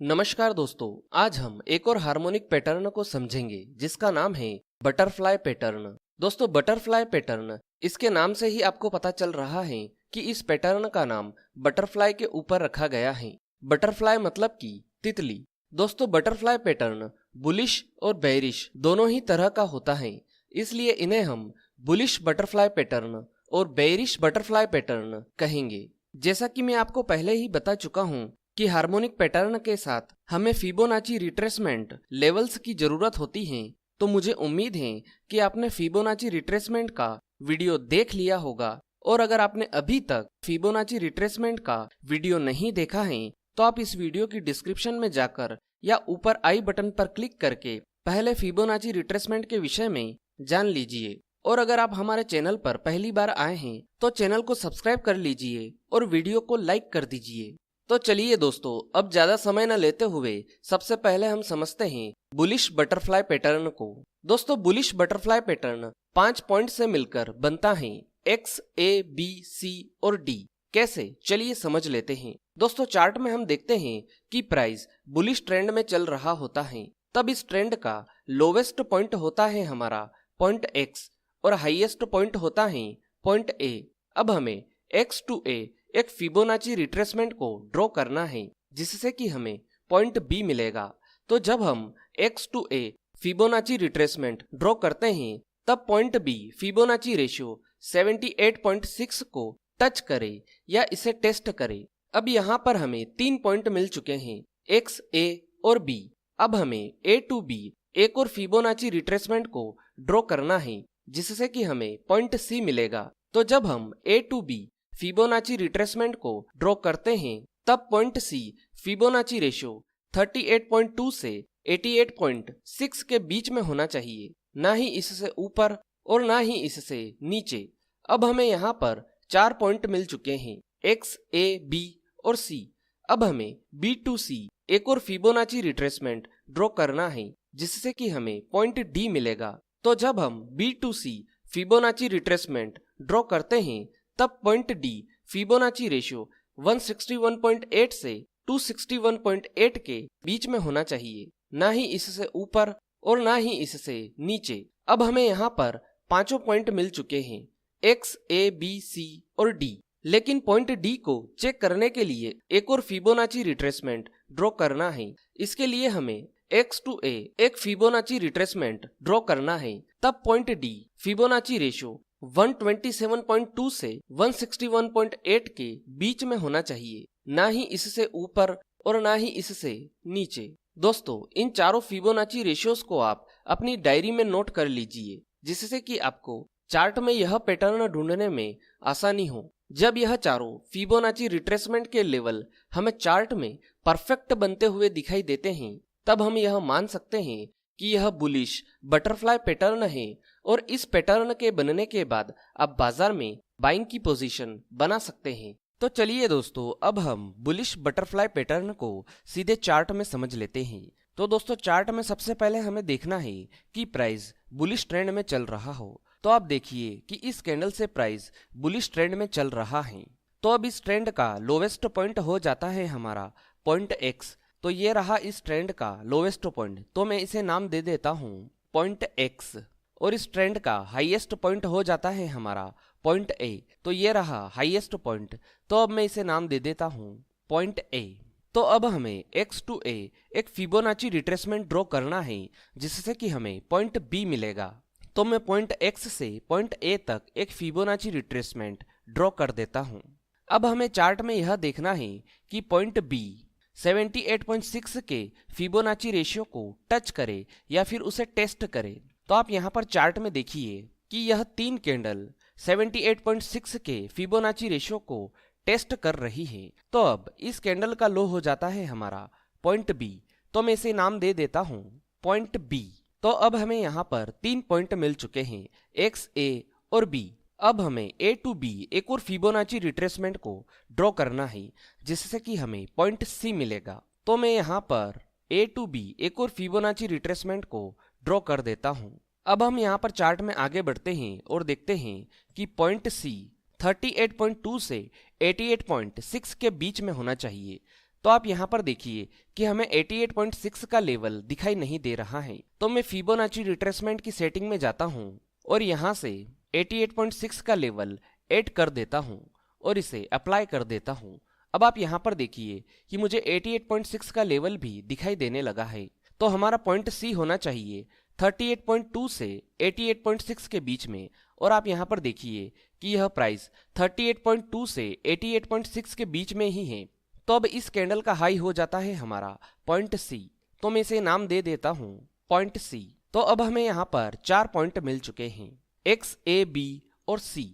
नमस्कार दोस्तों, आज हम एक और हार्मोनिक पैटर्न को समझेंगे जिसका नाम है बटरफ्लाई पैटर्न। दोस्तों, बटरफ्लाई पैटर्न, इसके नाम से ही आपको पता चल रहा है कि इस पैटर्न का नाम बटरफ्लाई के ऊपर रखा गया है। बटरफ्लाई मतलब कि तितली। दोस्तों, बटरफ्लाई पैटर्न बुलिश और बेयरिश दोनों ही तरह का होता है, इसलिए इन्हें हम बुलिश बटरफ्लाई पैटर्न और बेयरिश बटरफ्लाई पैटर्न कहेंगे। जैसा कि मैं आपको पहले ही बता चुका हूँ कि हार्मोनिक पैटर्न के साथ हमें फिबोनाची रिट्रेसमेंट लेवल्स की जरूरत होती है, तो मुझे उम्मीद है कि आपने फिबोनाची रिट्रेसमेंट का वीडियो देख लिया होगा। और अगर आपने अभी तक फिबोनाची रिट्रेसमेंट का वीडियो नहीं देखा है तो आप इस वीडियो की डिस्क्रिप्शन में जाकर या ऊपर आई बटन पर क्लिक करके पहले फिबोनाची रिट्रेसमेंट के विषय में जान लीजिए। और अगर आप हमारे चैनल पर पहली बार आए हैं तो चैनल को सब्सक्राइब कर लीजिए और वीडियो को लाइक कर दीजिए। तो चलिए दोस्तों, अब ज्यादा समय न लेते हुए सबसे पहले हम समझते हैं बुलिश बटरफ्लाई पैटर्न को। दोस्तों, बुलिश बटरफ्लाई पैटर्न 5 पॉइंट से मिलकर बनता है, X, A, B, C और D। कैसे, चलिए समझ लेते हैं। दोस्तों, चार्ट में हम देखते हैं कि प्राइस बुलिश ट्रेंड में चल रहा होता है, तब इस ट्रेंड का लोवेस्ट पॉइंट होता है हमारा पॉइंट X और हाईएस्ट पॉइंट होता है पॉइंट A। अब हमें X to A एक फिबोनाची रिट्रेसमेंट को ड्रॉ करना है, जिससे कि हमें पॉइंट B मिलेगा। तो जब हम X to A Fibonacci retracement draw करते हैं, तब पॉइंट B फिबोनाची रेशियो 78.6 को टच करे या इसे टेस्ट करे। अब यहाँ पर हमें 3 पॉइंट मिल चुके हैं, X, A और B। अब हमें A to B एक और फिबोनाची रिट्रेसमेंट को ड्रॉ करना है, जिससे कि हमें पॉइंट C मिलेगा। तो जब हम A to B Fibonacci retracement को ड्रॉ करते हैं, तब पॉइंट C फिबोनाची रेशियो 38.2 से 88.6 के बीच में होना चाहिए, ना ही इससे ऊपर और ना ही इससे नीचे। अब हमें यहाँ पर 4 पॉइंट मिल चुके हैं, X, A, B और C। अब हमें B to C एक और फिबोनाची रिट्रेसमेंट ड्रॉ करना है, जिससे कि हमें पॉइंट D मिलेगा। तो जब हम B to C Fibonacci retracement draw करते हैं, तब पॉइंट D फिबोनाची रेशियो 161.8 से 261.8 के बीच में होना चाहिए, ना ही इससे ऊपर और ना ही इससे नीचे। अब हमें यहाँ पर 5 पॉइंट मिल चुके हैं, X, A, B, C और D। लेकिन पॉइंट D को चेक करने के लिए एक और फिबोनाची रिट्रेसमेंट ड्रॉ करना है। इसके लिए हमें X to A एक फिबोनाची रिट्रेसमेंट ड्रॉ करना है, तब पॉइंट D फिबोनाची रेशियो 127.2 से 161.8 के बीच में होना चाहिए, ना ही इससे ऊपर और ना ही इससे नीचे। दोस्तों, इन चारों फिबोनाची रेशियोज को आप अपनी डायरी में नोट कर लीजिए, जिससे कि आपको चार्ट में यह पैटर्न ढूंढने में आसानी हो। जब यह चारों फिबोनाची रिट्रेसमेंट के लेवल हमें चार्ट में परफेक्ट बनते हुए दिखाई देते हैं, तब हम यह मान सकते हैं कि यह बुलिश बटरफ्लाई पैटर्न है और इस पैटर्न के बनने के बाद आप बाजार में बाइंग की पोजीशन बना सकते हैं। तो चलिए दोस्तों, अब हम बुलिश बटरफ्लाई पैटर्न को सीधे चार्ट में समझ लेते हैं। तो दोस्तों, चार्ट में सबसे पहले हमें देखना है कि प्राइस बुलिश ट्रेंड में चल रहा हो। तो आप देखिए कि इस कैंडल से प्राइस बुलिश ट्रेंड में चल रहा है। तो अब इस ट्रेंड का लोवेस्ट पॉइंट हो जाता है हमारा पॉइंट X। तो ये रहा इस ट्रेंड का लोवेस्ट पॉइंट, तो मैं इसे नाम दे देता हूँ पॉइंट X। और इस ट्रेंड का हाईएस्ट पॉइंट हो जाता है हमारा पॉइंट A। तो ये रहा हाईएस्ट पॉइंट, तो अब मैं इसे नाम दे देता हूँ पॉइंट A। तो अब हमें X to A एक फिबोनाची रिट्रेसमेंट ड्रॉ करना है, जिससे कि हमें पॉइंट B मिलेगा। तो मैं पॉइंट X से पॉइंट A तक एक फिबोनाची रिट्रेसमेंट ड्रॉ कर देता हूँ। अब हमें चार्ट में यह देखना है कि पॉइंट B 78.6 के फिबोनाची रेशियो को टच करे या फिर उसे टेस्ट करे। तो आप यहाँ पर चार्ट में देखिए कि यह 3 कैंडल 78.6 के फिबोनाची रेशियो को टेस्ट कर रही है। तो अब इस कैंडल का लो हो जाता है हमारा पॉइंट B, तो मैं इसे नाम दे देता हूँ पॉइंट B। तो अब हमें यहाँ पर 3 पॉइंट मिल चुके हैं, X, A और B। अब हमें A to B एक और फिबोनाची रिट्रेसमेंट को ड्रॉ करना है, जिससे कि हमें पॉइंट C मिलेगा। तो मैं यहाँ पर A to B एक और फिबोनाची रिट्रेसमेंट को ड्रॉ कर देता हूँ। अब हम यहाँ पर चार्ट में आगे बढ़ते हैं और देखते हैं कि पॉइंट C 38.2 से 88.6 के बीच में होना चाहिए, तो आप यहाँ पर देखिए कि हमें 88.6 का लेवल दिखाई नहीं दे रहा है। तो मैं फिबोनाची रिट्रेसमेंट की सेटिंग में जाता हूँ और यहाँ से 88.6 का लेवल ऐड कर देता हूँ और इसे अप्लाई कर देता हूँ। अब आप यहाँ पर देखिए कि मुझे 88.6 का लेवल भी दिखाई देने लगा है। तो हमारा पॉइंट सी होना चाहिए 38.2 से 88.6 के बीच में, और आप यहाँ पर देखिए कि यह प्राइस 38.2 से 88.6 के बीच में ही है। तो अब इस कैंडल का हाई हो जाता है हमारा पॉइंट सी। तो मैं इसे नाम दे देता हूँ पॉइंट सी। तो अब हमें यहाँ पर 4 पॉइंट मिल चुके हैं, एक्स, ए, बी और सी।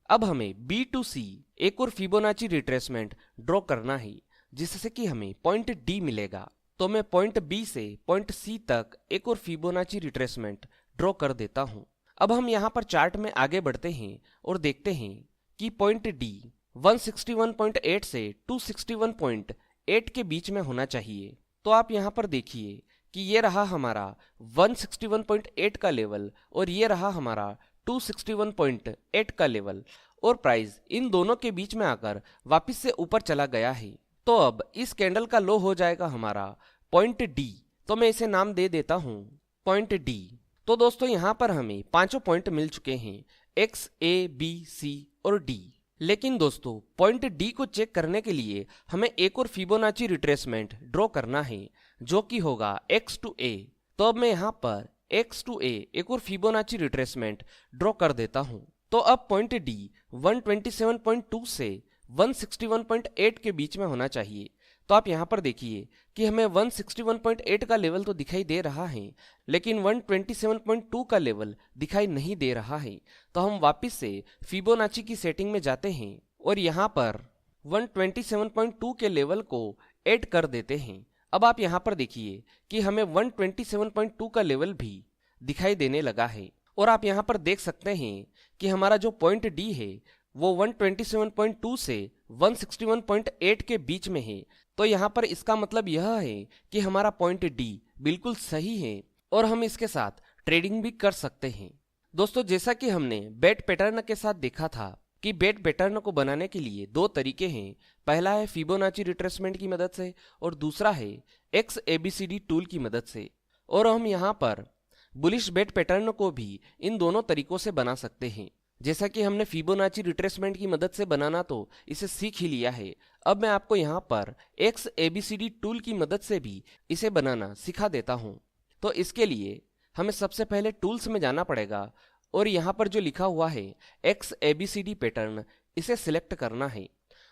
अब हमें बी टू सी एक और फिबोनाची रिट्रेसमेंट ड्रॉ करना है, जिससे कि हमें पॉइंट डी मिलेगा। तो मैं पॉइंट बी से पॉइंट सी तक एक और फिबोनाची रिट्रेसमेंट ड्रॉ कर देता हूं। अब हम यहां पर चार्ट में आगे बढ़ते हैं और देखते हैं कि पॉइंट डी 161.8 से 261.8 के बीच में होना चाहिए। तो आप यहां पर देखिए कि ये रहा हमारा 161.8 का लेवल और ये रहा हमारा 261.8 का लेवल, और प्राइस इन दोनों के बीच में आकर वापस से ऊपर चला गया है। तो अब इस कैंडल का लो हो जाएगा हमारा पॉइंट डी। तो मैं इसे नाम दे देता हूं पॉइंट डी। तो दोस्तों यहाँ पर हमें पांचों पॉइंट मिल चुके हैं, एक्स, ए, बी, सी और डी। लेकिन दोस्तों पॉइंट डी को चेक करने के लिए हमें एक और फिबोनाची रिट्रेसमेंट ड्रॉ करना है, जो कि होगा एक्स टू ए। तो अब मैं यहाँ पर एक्स टू ए एक और फिबोनाची रिट्रेसमेंट ड्रॉ कर देता हूँ। तो अब पॉइंट डी 127.2 से 161.8 के बीच में होना चाहिए। तो आप यहाँ पर देखिए कि हमें 161.8 का लेवल तो दिखाई दे रहा है, लेकिन 127.2 का लेवल दिखाई नहीं दे रहा है। तो हम वापस से फिबोनाची की सेटिंग में जाते हैं और यहाँ पर 127.2 के लेवल को ऐड कर देते हैं। अब आप यहाँ पर देखिए कि हमें 127.2 का लेवल भी दिखाई देने लगा है, और आप यहाँ पर देख सकते हैं कि हमारा जो पॉइंट डी है वो 127.2 से 161.8 के बीच में है। तो यहाँ पर इसका मतलब यह है कि हमारा पॉइंट डी बिल्कुल सही है और हम इसके साथ ट्रेडिंग भी कर सकते हैं। दोस्तों जैसा कि हमने बेट पैटर्न के साथ देखा था कि बेट पैटर्न को बनाने के लिए दो तरीके हैं। पहला है फिबोनाची रिट्रेसमेंट की मदद से और दूसरा है एक्स एबीसीडी टूल की मदद से। और हम यहाँ पर बुलिश बेट पैटर्न को भी इन दोनों तरीकों से बना सकते हैं। जैसा कि हमने फिबोनाची रिट्रेसमेंट की मदद से बनाना तो इसे सीख ही लिया है, अब मैं आपको यहाँ पर एक्स एबीसीडी टूल की मदद से भी इसे बनाना सिखा देता हूँ। तो इसके लिए हमें सबसे पहले टूल्स में जाना पड़ेगा और यहाँ पर जो लिखा हुआ है एक्स एबीसीडी पैटर्न, इसे सिलेक्ट करना है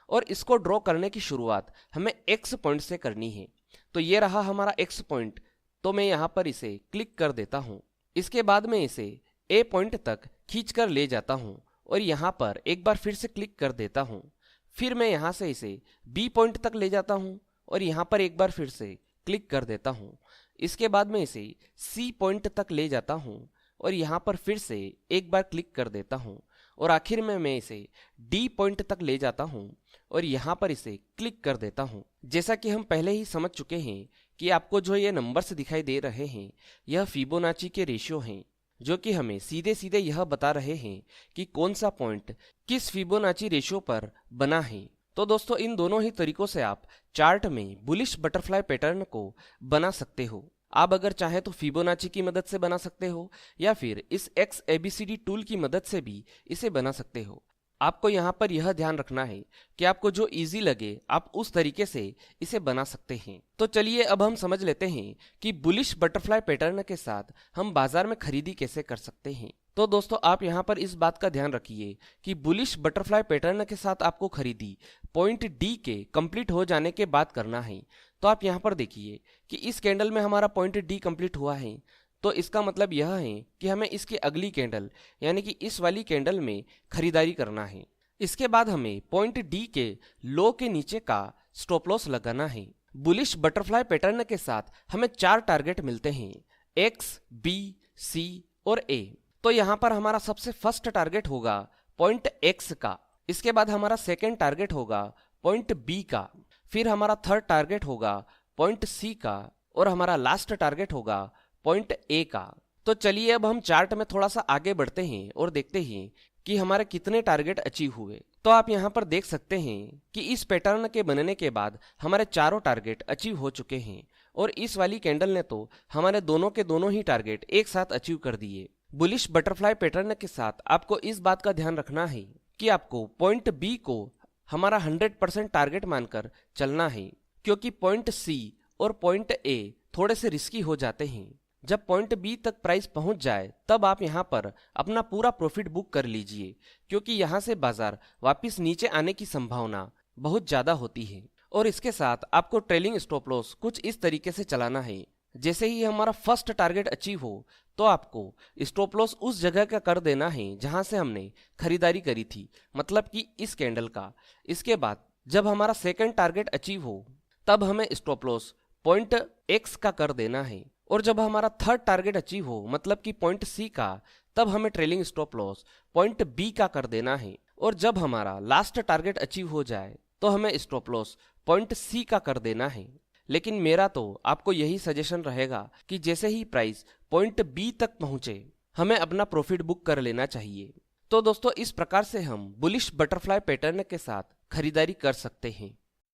और इसको ड्रॉ करने की शुरुआत हमें एक्स पॉइंट से करनी है। तो ये रहा हमारा एक्स पॉइंट। तो मैं यहाँ पर इसे क्लिक कर देता हूँ। इसके बाद मैं इसे ए पॉइंट तक खींचकर ले जाता हूँ और यहाँ पर एक बार फिर से क्लिक कर देता हूँ। फिर मैं यहाँ से इसे बी पॉइंट तक ले जाता हूँ और यहाँ पर एक बार फिर से क्लिक कर देता हूँ। इसके बाद मैं इसे सी पॉइंट तक ले जाता हूँ और यहाँ पर फिर से एक बार क्लिक कर देता हूँ और आखिर में मैं इसे डी पॉइंट तक ले जाता हूँ और यहाँ पर इसे क्लिक कर देता हूँ। जैसा कि हम पहले ही समझ चुके हैं कि आपको जो ये नंबर्स दिखाई दे रहे हैं यह फिबोनाची के रेशियो हैं, जो कि हमें सीधे सीधे यह बता रहे हैं कि कौन सा पॉइंट किस फिबोनाची रेशियो पर बना है। तो दोस्तों इन दोनों ही तरीकों से आप चार्ट में बुलिश बटरफ्लाई पैटर्न को बना सकते हो। आप अगर चाहे तो फिबोनाची की मदद से बना सकते हो या फिर इस एक्स एबीसीडी टूल की मदद से भी इसे बना सकते हो। आपको यहाँ पर यह ध्यान रखना है कि आपको जो इजी लगे आप उस तरीके से इसे बना सकते हैं। तो चलिए अब हम समझ लेते हैं कि बुलिश बटरफ्लाई पैटर्न के साथ हम बाजार में खरीदी कैसे कर सकते हैं। तो दोस्तों आप यहाँ पर इस बात का ध्यान रखिए कि बुलिश बटरफ्लाई पैटर्न के साथ आपको खरीदी पॉइंट डी के कंप्लीट हो जाने के बाद करना है। तो आप यहाँ पर देखिए कि इस कैंडल में हमारा पॉइंट डी कंप्लीट हुआ है, तो इसका मतलब यह है कि हमें इसकी अगली कैंडल यानी कि इस वाली कैंडल में खरीदारी करना है। इसके बाद हमें पॉइंट डी के लो के नीचे का स्टॉप लॉस लगाना है। बुलिश बटरफ्लाई पैटर्न के साथ हमें 4 टारगेट मिलते हैं, एक्स, बी, सी और ए। तो यहाँ पर हमारा सबसे फर्स्ट टारगेट होगा पॉइंट एक्स का, इसके बाद हमारा सेकेंड टारगेट होगा पॉइंट बी का, फिर हमारा थर्ड टारगेट होगा पॉइंट सी का और हमारा लास्ट टारगेट होगा पॉइंट ए का। तो चलिए अब हम चार्ट में थोड़ा सा आगे बढ़ते हैं और देखते हैं कि हमारे कितने टारगेट अचीव हुए। तो आप यहाँ पर देख सकते हैं कि इस पैटर्न के बनने के बाद हमारे चारों टारगेट अचीव हो चुके हैं और इस वाली कैंडल ने तो हमारे दोनों के दोनों ही टारगेट एक साथ अचीव कर दिए। बुलिश बटरफ्लाई पैटर्न के साथ आपको इस बात का ध्यान रखना है कि आपको पॉइंट बी को हमारा 100% टारगेट मानकर चलना है, क्योंकि पॉइंट सी और पॉइंट ए थोड़े से रिस्की हो जाते हैं। जब पॉइंट बी तक प्राइस पहुंच जाए तब आप यहां पर अपना पूरा प्रॉफिट बुक कर लीजिए, क्योंकि यहां से बाजार वापस नीचे आने की संभावना बहुत ज्यादा होती है। और इसके साथ आपको ट्रेलिंग स्टॉप लॉस कुछ इस तरीके से चलाना है, जैसे ही हमारा फर्स्ट टारगेट अचीव हो तो आपको स्टॉप लॉस उस जगह का कर देना है जहां से हमने खरीदारी करी थी, मतलब कि इस कैंडल का। इसके बाद जब हमारा सेकंड टारगेट अचीव हो तब हमें स्टॉप लॉस पॉइंट एक्स का कर देना है, और जब हमारा थर्ड टारगेट अचीव हो मतलब कि पॉइंट सी का, तब हमें trailing stop loss point B का कर देना है। और जब हमारा लास्ट टारगेट अचीव हो जाए तो हमें स्टॉप लॉस पॉइंट सी का कर देना है। लेकिन मेरा तो आपको यही सजेशन रहेगा कि जैसे ही प्राइस पॉइंट बी तक पहुंचे हमें अपना प्रॉफिट बुक कर लेना चाहिए। तो दोस्तों इस प्रकार से हम बुलिश बटरफ्लाई पैटर्न के साथ खरीदारी कर सकते हैं।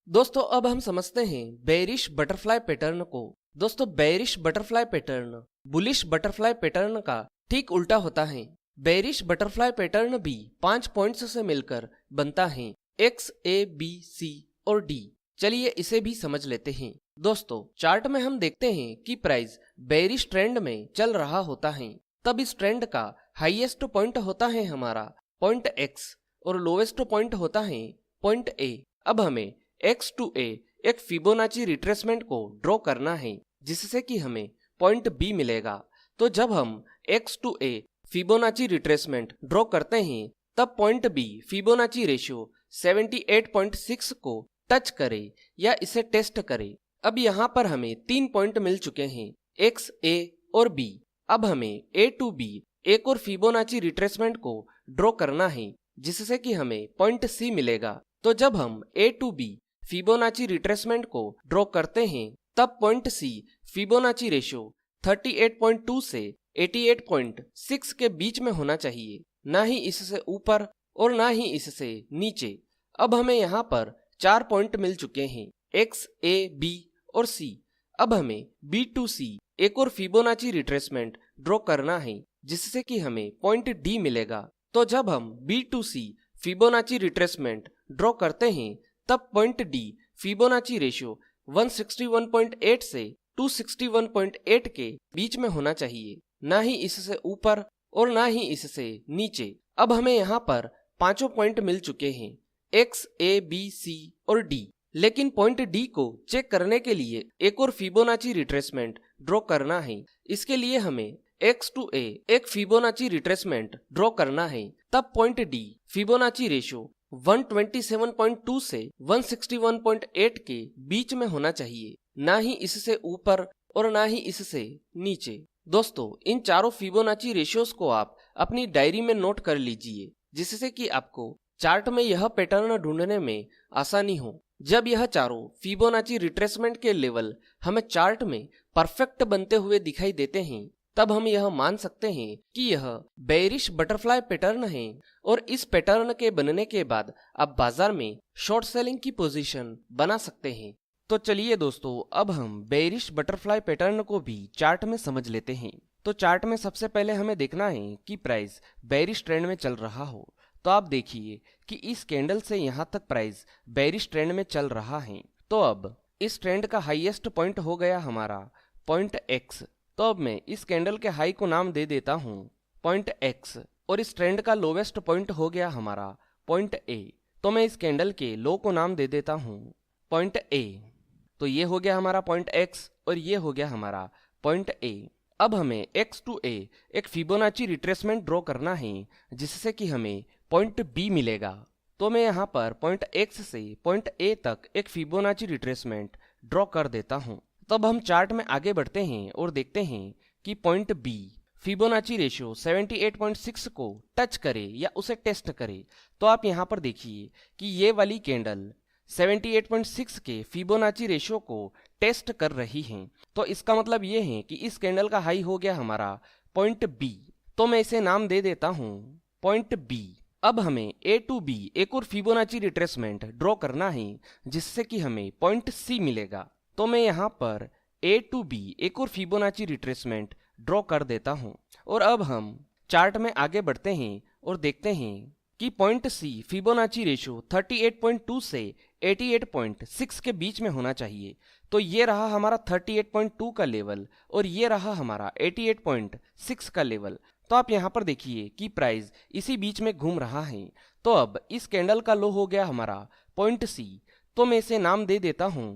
दोस्तों अब हम समझते हैं बेरिश बटरफ्लाई पैटर्न को। दोस्तों bearish butterfly pattern bullish butterfly pattern का ठीक उल्टा होता है। बेरिश बटरफ्लाई पैटर्न भी 5 पॉइंट्स से मिलकर बनता है, एक्स, ए, बी, सी और डी। चलिए इसे भी समझ लेते हैं। दोस्तों चार्ट में हम देखते हैं कि प्राइस बेरिश ट्रेंड में चल रहा होता है, तब इस ट्रेंड का हाईएस्ट पॉइंट होता है हमारा पॉइंट एक्स और लोवेस्ट पॉइंट होता है पॉइंट ए। अब हमें एक्स टू ए एक फिबोनाची रिट्रेसमेंट को ड्रॉ करना है, जिससे कि हमें पॉइंट बी मिलेगा। तो जब हम X to A Fibonacci retracement draw करते हैं तब पॉइंट बी फिबोनाची रेशियो 78.6 को टच करे या इसे टेस्ट करे। अब यहाँ पर हमें 3 पॉइंट मिल चुके हैं, एक्स, ए और बी। अब हमें ए टू बी एक और फिबोनाची रिट्रेसमेंट को ड्रॉ करना है, जिससे कि हमें पॉइंट सी मिलेगा। तो जब हम ए टू बी फिबोनाची रिट्रेसमेंट को ड्रॉ करते हैं तब पॉइंट सी फिबोनाची रेशियो 38.2 से 88.6 के बीच में होना चाहिए, ना ही इससे ऊपर और ना ही इससे नीचे। अब हमें यहाँ पर 4 पॉइंट मिल चुके हैं, एक्स, ए, बी और सी। अब हमें बी टू सी एक और फिबोनाची रिट्रेसमेंट ड्रॉ करना है, जिससे कि हमें पॉइंट डी मिलेगा। तो जब हम B to C Fibonacci retracement draw करते हैं तब पॉइंट डी फिबोनाची रेशियो 161.8 से 261.8 के बीच में होना चाहिए, ना ही इससे ऊपर और ना ही इससे नीचे। अब हमें यहाँ पर 5 पॉइंट मिल चुके हैं, एक्स, ए, बी, सी और डी। लेकिन पॉइंट डी को चेक करने के लिए एक और फिबोनाची रिट्रेसमेंट ड्रॉ करना है। इसके लिए हमें एक्स टू ए एक फिबोनाची रिट्रेसमेंट ड्रॉ करना है, तब पॉइंट डी फिबोनाची रेशियो 127.2 से 161.8 के बीच में होना चाहिए, ना ही इससे ऊपर और ना ही इससे नीचे। दोस्तों इन चारों फिबोनाची रेशियोज को आप अपनी डायरी में नोट कर लीजिए, जिससे कि आपको चार्ट में यह पैटर्न ढूंढने में आसानी हो। जब यह चारों फिबोनाची रिट्रेसमेंट के लेवल हमें चार्ट में परफेक्ट बनते हुए दिखाई देते हैं, तब हम यह मान सकते हैं कि यह बेरिश बटरफ्लाई पैटर्न है और इस पैटर्न के बनने के बाद आप बाजार में शॉर्ट सेलिंग की पोजीशन बना सकते हैं। तो चलिए दोस्तों अब हम बेरिश बटरफ्लाई पैटर्न को भी चार्ट में समझ लेते हैं। तो चार्ट में सबसे पहले हमें देखना है कि प्राइस बेरिश ट्रेंड में चल रहा हो। तो आप देखिए कि इस कैंडल से यहाँ तक प्राइस बेरिश ट्रेंड में चल रहा है। तो अब इस ट्रेंड का हाईएस्ट पॉइंट हो गया हमारा पॉइंट एक्स। तो अब मैं इस कैंडल के हाई को नाम दे देता हूँ पॉइंट एक्स और इस ट्रेंड का लोवेस्ट पॉइंट हो गया हमारा पॉइंट ए। तो मैं इस कैंडल के लो को नाम दे देता हूँ पॉइंट ए। तो ये हो गया हमारा पॉइंट एक्स और ये हो गया हमारा पॉइंट ए। अब हमें एक्स टू ए एक फिबोनाची रिट्रेसमेंट ड्रॉ करना है, जिससे कि हमें पॉइंट बी मिलेगा। तो मैं यहाँ पर पॉइंट एक्स से पॉइंट ए तक एक फिबोनाची रिट्रेसमेंट ड्रॉ कर देता हूँ। तब हम चार्ट में आगे बढ़ते हैं और देखते हैं कि पॉइंट बी फिबोनाची रेशियो 78.6 को टच करे या उसे टेस्ट करे। तो आप यहाँ पर देखिए कि ये वाली कैंडल 78.6 के फिबोनाची रेशियो को टेस्ट कर रही है। तो इसका मतलब ये है कि इस कैंडल का हाई हो गया हमारा पॉइंट बी। तो मैं इसे नाम दे देता हूँ पॉइंट बी। अब हमें ए टू बी एक और फिबोनाची रिट्रेसमेंट ड्रॉ करना है जिससे कि हमें पॉइंट सी मिलेगा। तो मैं यहाँ पर ए टू बी एक और फिबोनाची रिट्रेसमेंट ड्रॉ कर देता हूँ और अब हम चार्ट में आगे बढ़ते हैं और देखते हैं कि पॉइंट सी फिबोनाची रेशो 38.2 से 88.6 के बीच में होना चाहिए। तो ये रहा हमारा 38.2 का लेवल और ये रहा हमारा 88.6 का लेवल। तो आप यहाँ पर देखिए कि प्राइस इसी बीच में घूम रहा है। तो अब इस कैंडल का लो हो गया हमारा पॉइंट सी, तो मैं इसे नाम दे देता हूँ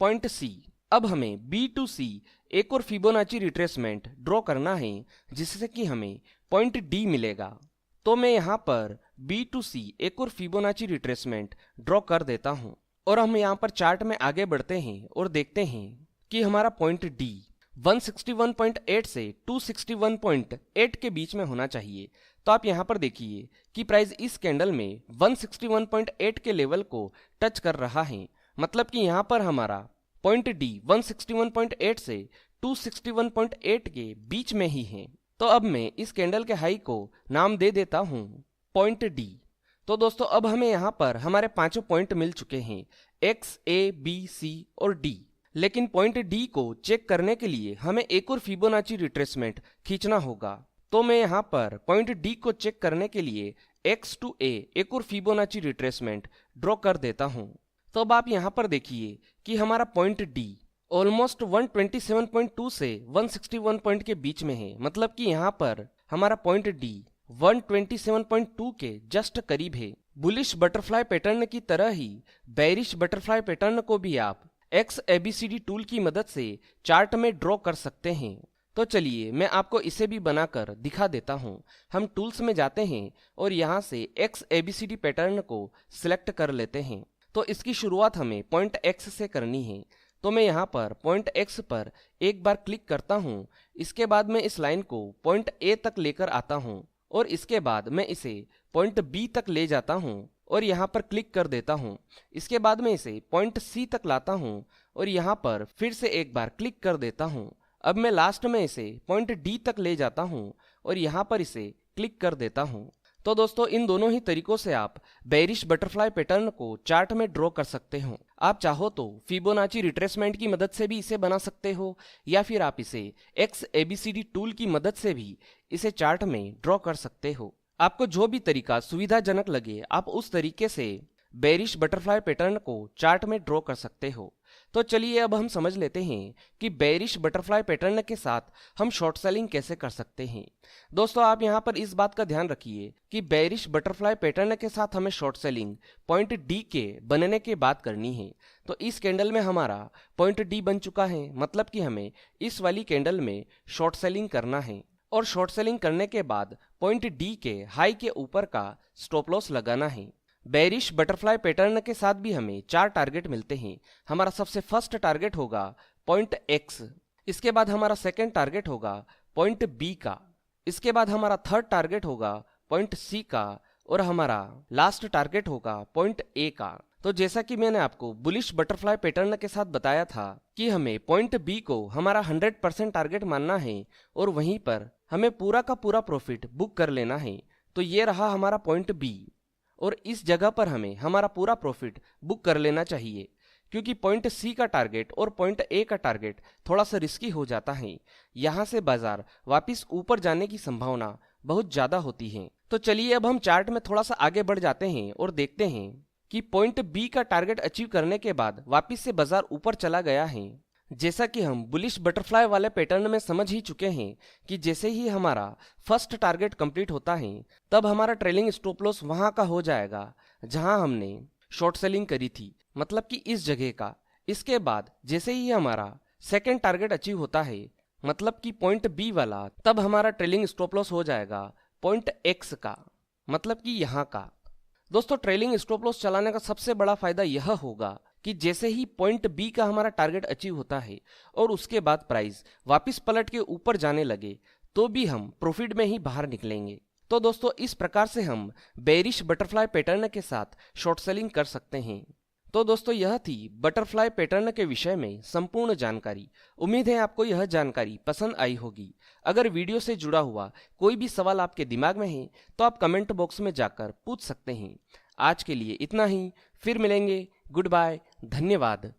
पॉइंट सी। अब हमें बी टू सी एक और फिबोनाची रिट्रेसमेंट ड्रॉ करना है जिससे कि हमें पॉइंट डी मिलेगा। तो मैं यहाँ पर बी टू सी एक और फिबोनाची रिट्रेसमेंट ड्रॉ कर देता हूँ और हम यहाँ पर चार्ट में आगे बढ़ते हैं और देखते हैं कि हमारा पॉइंट डी 161.8 से 261.8 के बीच में होना चाहिए। तो आप यहाँ पर देखिए कि प्राइस इस कैंडल में 161.8 के लेवल को टच कर रहा है, मतलब कि यहाँ पर हमारा पॉइंट डी 161.8 से 261.8 के बीच में ही है। तो अब मैं इस कैंडल के हाई को नाम दे देता हूँ पॉइंट डी। तो दोस्तों अब हमें यहाँ पर हमारे पांचों पॉइंट मिल चुके हैं एक्स, ए, बी, सी और डी। लेकिन पॉइंट डी को चेक करने के लिए हमें एक और फिबोनाची रिट्रेसमेंट खींचना होगा। तो मैं यहाँ पर पॉइंट डी को चेक करने के लिए एक्स टू ए एक और फिबोनाची रिट्रेसमेंट ड्रॉ कर देता हूँ। तो अब आप यहाँ पर देखिए कि हमारा पॉइंट डी ऑलमोस्ट 127.2 से 161 पॉइंट के बीच में है, मतलब कि यहाँ पर हमारा पॉइंट डी 127.2 के जस्ट करीब है। बुलिश बटरफ्लाई पैटर्न की तरह ही बेरिश बटरफ्लाई पैटर्न को भी आप एक्स एबीसीडी टूल की मदद से चार्ट में ड्रॉ कर सकते हैं। तो चलिए मैं आपको इसे भी बनाकर दिखा देता हूँ। हम टूल्स में जाते हैं और यहाँ से एक्स एबीसीडी पैटर्न को सिलेक्ट कर लेते हैं। तो इसकी शुरुआत हमें पॉइंट एक्स से करनी है। तो मैं यहाँ पर पॉइंट एक्स पर एक बार क्लिक करता हूँ। इसके बाद मैं इस लाइन को पॉइंट ए तक लेकर आता हूँ और इसके बाद मैं इसे पॉइंट बी तक ले जाता हूँ और यहाँ पर क्लिक कर देता हूँ। इसके बाद मैं इसे पॉइंट सी तक लाता हूँ और यहाँ पर फिर से एक बार क्लिक कर देता हूँ। अब मैं लास्ट में इसे पॉइंट डी तक ले जाता हूँ और यहाँ पर इसे क्लिक कर देता हूँ। तो दोस्तों इन दोनों ही तरीकों से आप बेरिश बटरफ्लाई पैटर्न को चार्ट में ड्रॉ कर सकते हो। आप चाहो तो फिबोनाची रिट्रेसमेंट की मदद से भी इसे बना सकते हो या फिर आप इसे एक्स एबीसीडी टूल की मदद से भी इसे चार्ट में ड्रॉ कर सकते हो। आपको जो भी तरीका सुविधाजनक लगे आप उस तरीके से बेरिश बटरफ्लाई पैटर्न को चार्ट में ड्रॉ कर सकते हो। तो चलिए अब हम समझ लेते हैं कि बेरिश बटरफ्लाई पैटर्न के साथ हम शॉर्ट सेलिंग कैसे कर सकते हैं। दोस्तों आप यहाँ पर इस बात का ध्यान रखिए कि बेरिश बटरफ्लाई पैटर्न के साथ हमें शॉर्ट सेलिंग पॉइंट डी के बनने के बाद करनी है। तो इस कैंडल में हमारा पॉइंट डी बन चुका है, मतलब कि हमें इस वाली कैंडल में शॉर्ट सेलिंग करना है और शॉर्ट सेलिंग करने के बाद पॉइंट डी के हाई के ऊपर का स्टॉप लॉस लगाना है। बेरिश बटरफ्लाई पैटर्न के साथ भी हमें 4 टारगेट मिलते हैं। हमारा सबसे फर्स्ट टारगेट होगा पॉइंट एक्स, इसके बाद हमारा सेकंड टारगेट होगा पॉइंट बी का, इसके बाद हमारा थर्ड टारगेट होगा पॉइंट सी का और हमारा लास्ट टारगेट होगा पॉइंट ए का। तो जैसा कि मैंने आपको बुलिश बटरफ्लाई पैटर्न के साथ बताया था कि हमें पॉइंट बी को हमारा 100% टारगेट मानना है और वहीं पर हमें पूरा का पूरा प्रॉफिट बुक कर लेना है। तो ये रहा हमारा पॉइंट बी और इस जगह पर हमें हमारा पूरा प्रॉफिट बुक कर लेना चाहिए, क्योंकि पॉइंट सी का टारगेट और पॉइंट ए का टारगेट थोड़ा सा रिस्की हो जाता है। यहाँ से बाजार वापस ऊपर जाने की संभावना बहुत ज्यादा होती है। तो चलिए अब हम चार्ट में थोड़ा सा आगे बढ़ जाते हैं और देखते हैं कि पॉइंट बी का टारगेट अचीव करने के बाद वापस से बाजार ऊपर चला गया है। जैसा कि हम बुलिश बटरफ्लाई वाले पैटर्न में समझ ही चुके हैं कि जैसे ही हमारा फर्स्ट टारगेट कंप्लीट होता है तब हमारा ट्रेलिंग स्टॉप लॉस वहां का हो जाएगा जहां हमने शॉर्ट सेलिंग करी थी, मतलब कि इस जगह का। इसके बाद जैसे ही हमारा सेकंड टारगेट अचीव होता है, मतलब कि पॉइंट बी वाला, तब हमारा ट्रेलिंग स्टॉप लॉस हो जाएगा पॉइंट एक्स का, मतलब कि यहाँ का। दोस्तों ट्रेलिंग स्टॉप लॉस चलाने का सबसे बड़ा फायदा यह होगा कि जैसे ही पॉइंट बी का हमारा टारगेट अचीव होता है और उसके बाद प्राइस वापस पलट के ऊपर जाने लगे तो भी हम प्रॉफिट में ही बाहर निकलेंगे। तो दोस्तों इस प्रकार से हम बेरिश बटरफ्लाई पैटर्न के साथ शॉर्ट सेलिंग कर सकते हैं। तो दोस्तों यह थी बटरफ्लाई पैटर्न के विषय में संपूर्ण जानकारी। उम्मीद है आपको यह जानकारी पसंद आई होगी। अगर वीडियो से जुड़ा हुआ कोई भी सवाल आपके दिमाग में है तो आप कमेंट बॉक्स में जाकर पूछ सकते हैं। आज के लिए इतना ही, फिर मिलेंगे। गुड बाय, धन्यवाद।